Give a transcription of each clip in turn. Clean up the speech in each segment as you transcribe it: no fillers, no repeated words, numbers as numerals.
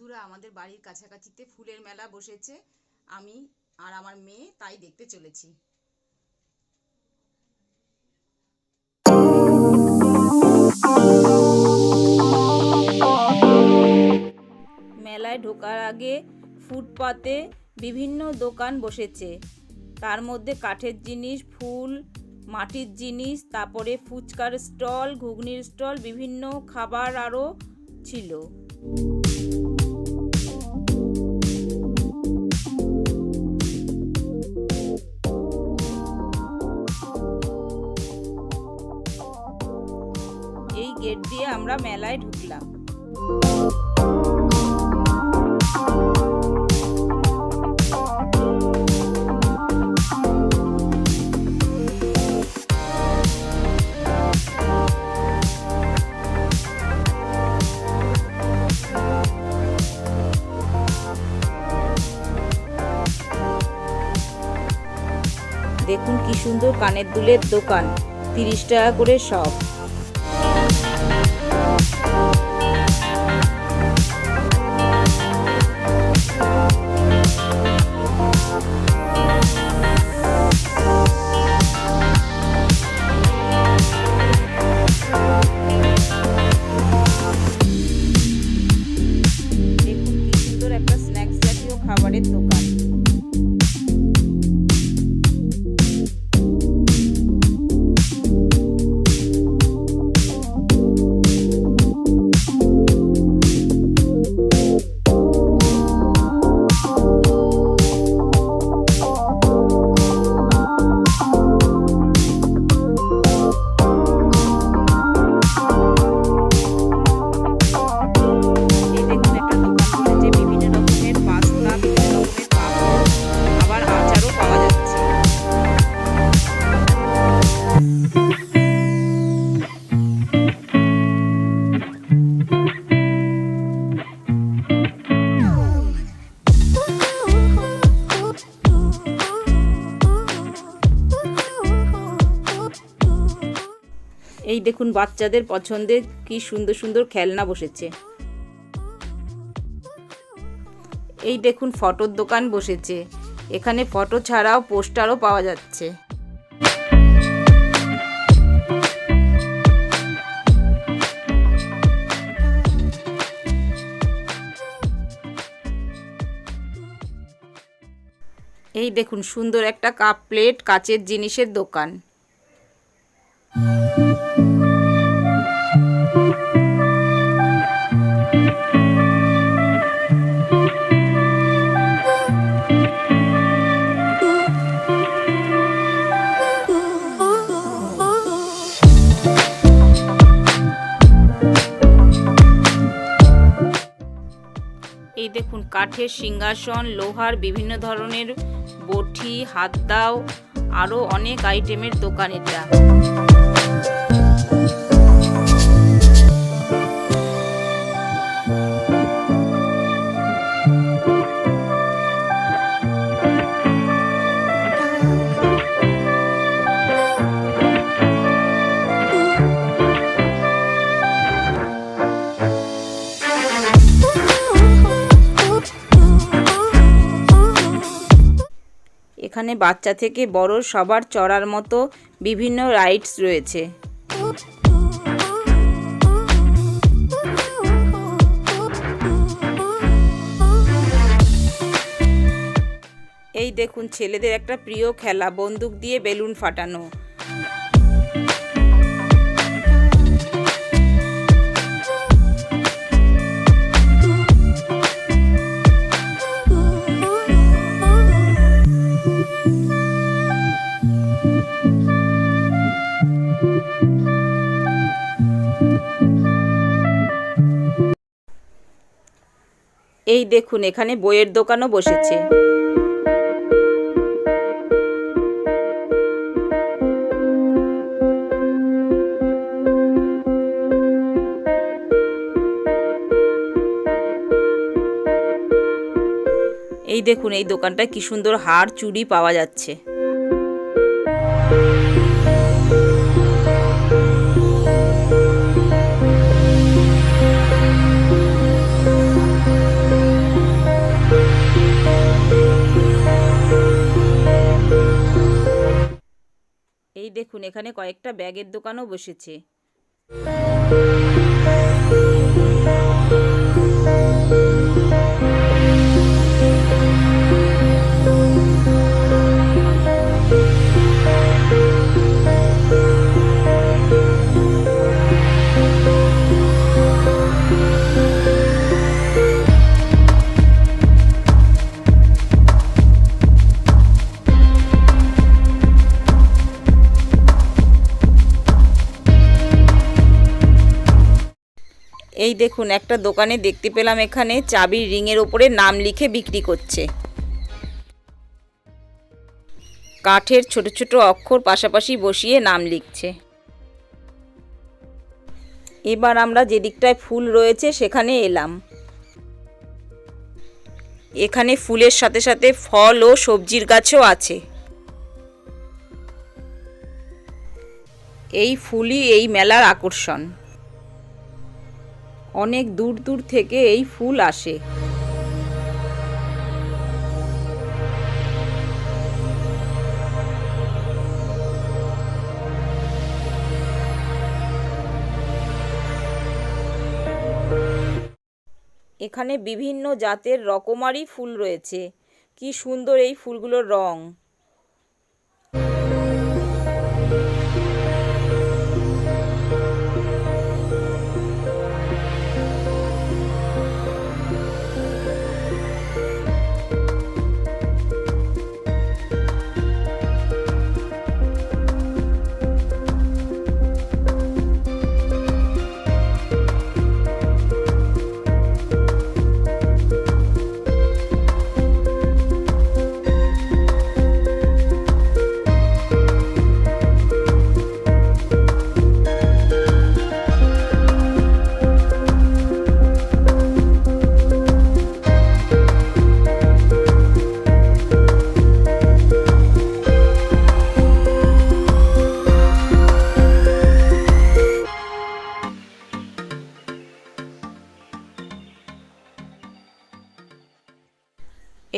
বন্ধুরা আমাদের বাড়ির কাছাকাছিতে ফুলের মেলা বসেছে। আমি আর আমার মেয়ে তাই দেখতে চলেছি। মেলায় ঢোকার আগে ফুটপাতে বিভিন্ন দোকান বসেছে। তার মধ্যে কাঠের জিনিস, ফুল, মাটির জিনিস, তারপরে ফুচকার স্টল, ঘুগনির স্টল, বিভিন্ন খাবার আরও ছিল। এই গেট দিয়ে আমরা মেলায় ঢুকলাম। দেখুন কি সুন্দর কানের দুলের দোকান, 30 টাকা করে সব। দেখুন কি সুন্দর একটা স্ন্যাক্স জাতীয় খাবারের দোকান। এই দেখুন বাচ্চাদের পছন্দের কি সুন্দর সুন্দর খেলনা বসেছে। এই দেখুন ফটোর দোকান বসেছে। এখানে ফটো ছাড়াও পোস্টারও পাওয়া যাচ্ছে। এই দেখুন সুন্দর একটা কাপ প্লেট, কাচের জিনিসের দোকান। এই দেখুন কাঠের সিংহাসন, লোহার বিভিন্ন ধরনের বটি, হাত দাও, আরো অনেক আইটেমের দোকান এটা। এখানে বাচ্চা থেকে বড় সবার চড়ার মতো বিভিন্ন রাইডস রয়েছে। এই দেখুন ছেলেদের একটা প্রিয় খেলা, বন্দুক দিয়ে বেলুন ফাটানো। এই দেখুন এখানে বইয়ের দোকানও বসেছে। এই দেখুন এই দোকানটায় কি সুন্দর হার, চুড়ি পাওয়া যাচ্ছে। দেখুন এখানে কয়েকটা ব্যাগের দোকানও বসেছে। এই দেখুন একটা দোকানে দেখতে পেলাম এখানে চাবির রিংয়ের ওপরে নাম লিখে বিক্রি করছে। কাঠের ছোট ছোট অক্ষর পাশাপাশি বসিয়ে নাম লিখছে। এবার আমরা যে দিকটায় ফুল রয়েছে সেখানে এলাম। এখানে ফুলের সাথে সাথে ফল ও সবজির গাছও আছে। এই ফুলই এই মেলার আকর্ষণ। অনেক দূর দূর থেকে এই ফুল আসে। এখানে বিভিন্ন জাতের রকমারি ফুল রয়েছে। কি সুন্দর এই ফুলগুলোর রং।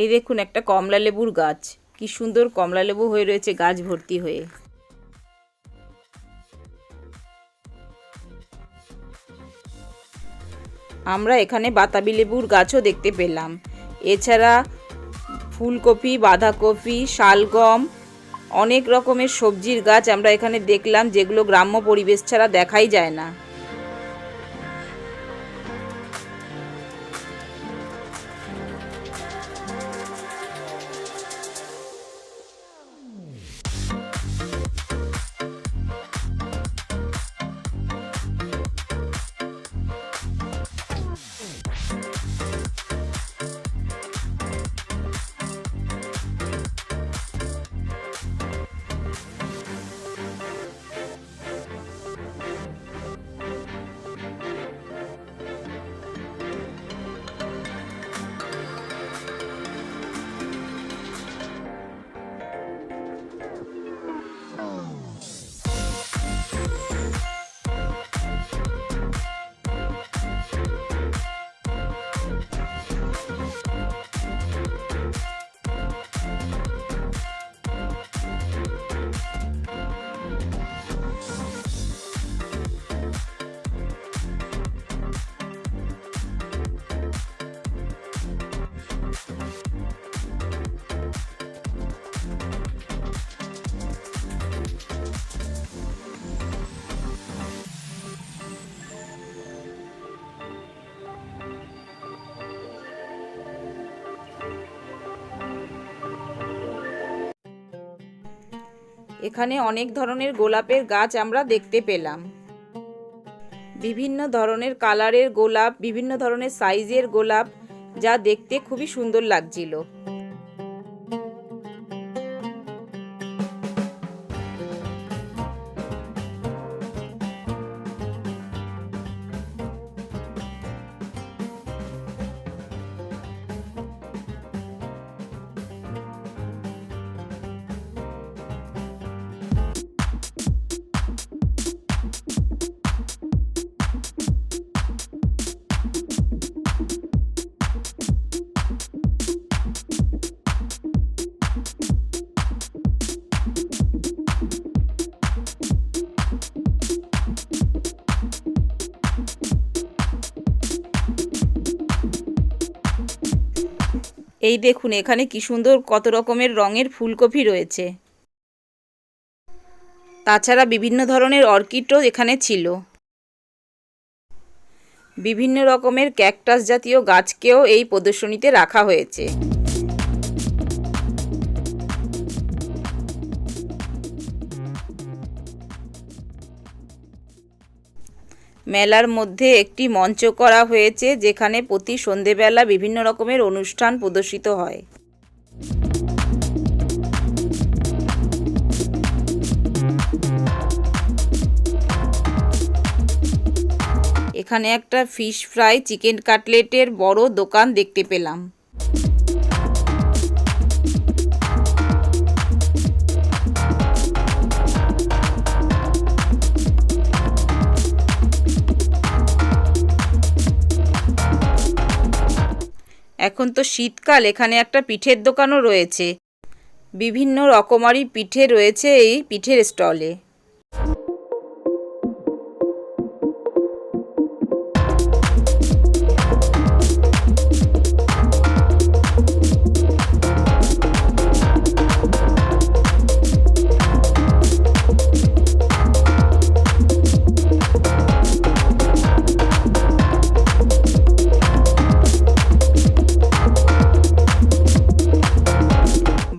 এই দেখুন একটা কমলা লেবুর গাছ। কি সুন্দর কমলা লেবু হয়ে রয়েছে গাছ ভর্তি হয়ে। আমরা এখানে বাতাবি লেবুর গাছও দেখতে পেলাম। এছাড়া ফুলকপি, বাঁধাকপি, শালগম, অনেক রকমের সবজির গাছ আমরা এখানে দেখলাম, যেগুলো গ্রাম্য পরিবেশ ছাড়া দেখাই যায় না। এখানে অনেক ধরনের গোলাপের গাছ আমরা দেখতে পেলাম। বিভিন্ন ধরনের কালারের গোলাপ, বিভিন্ন ধরনের সাইজের গোলাপ, যা দেখতে খুবই সুন্দর লাগছিল। এই দেখুন এখানে কি সুন্দর কত রকমের রঙের ফুলকপি রয়েছে। তাছাড়া বিভিন্ন ধরনের অর্কিডও এখানে ছিল। বিভিন্ন রকমের ক্যাকটাস জাতীয় গাছকেও এই প্রদর্শনীতে রাখা হয়েছে। মেলার মধ্যে একটি মঞ্চ করা হয়েছে, যেখানে প্রতি সন্ধেবেলা বিভিন্ন রকমের অনুষ্ঠান প্রদর্শিত হয়। এখানে একটা ফিশ ফ্রাই, চিকেন কাটলেটের বড় দোকান দেখতে পেলাম। এখন তো শীতকাল, এখানে একটা পিঠের দোকানও রয়েছে। বিভিন্ন রকমারি পিঠে রয়েছে এই পিঠের স্টলে।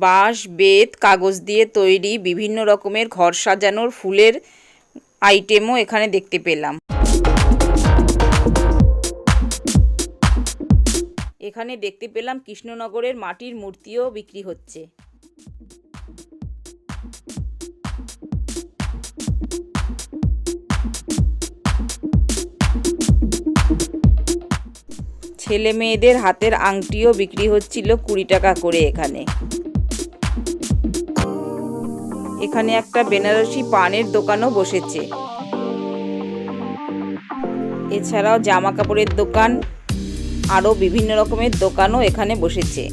বাঁশ, বেত, কাগজ দিয়ে তৈরি বিভিন্ন রকমের ঘর সাজানোর ফুলের আইটেমও এখানে দেখতে পেলাম। এখানে দেখতে পেলাম কৃষ্ণনগরের মাটির মূর্তিও বিক্রি হচ্ছে। ছেলে মেয়েদের হাতের আংটিও বিক্রি হচ্ছিল 20 টাকা করে। এখানে একটা বেনারসি পানের দোকানও বসেছে। এছাড়াও জামা কাপড়ের দোকান, আরও বিভিন্ন রকমের দোকানও এখানে বসেছে।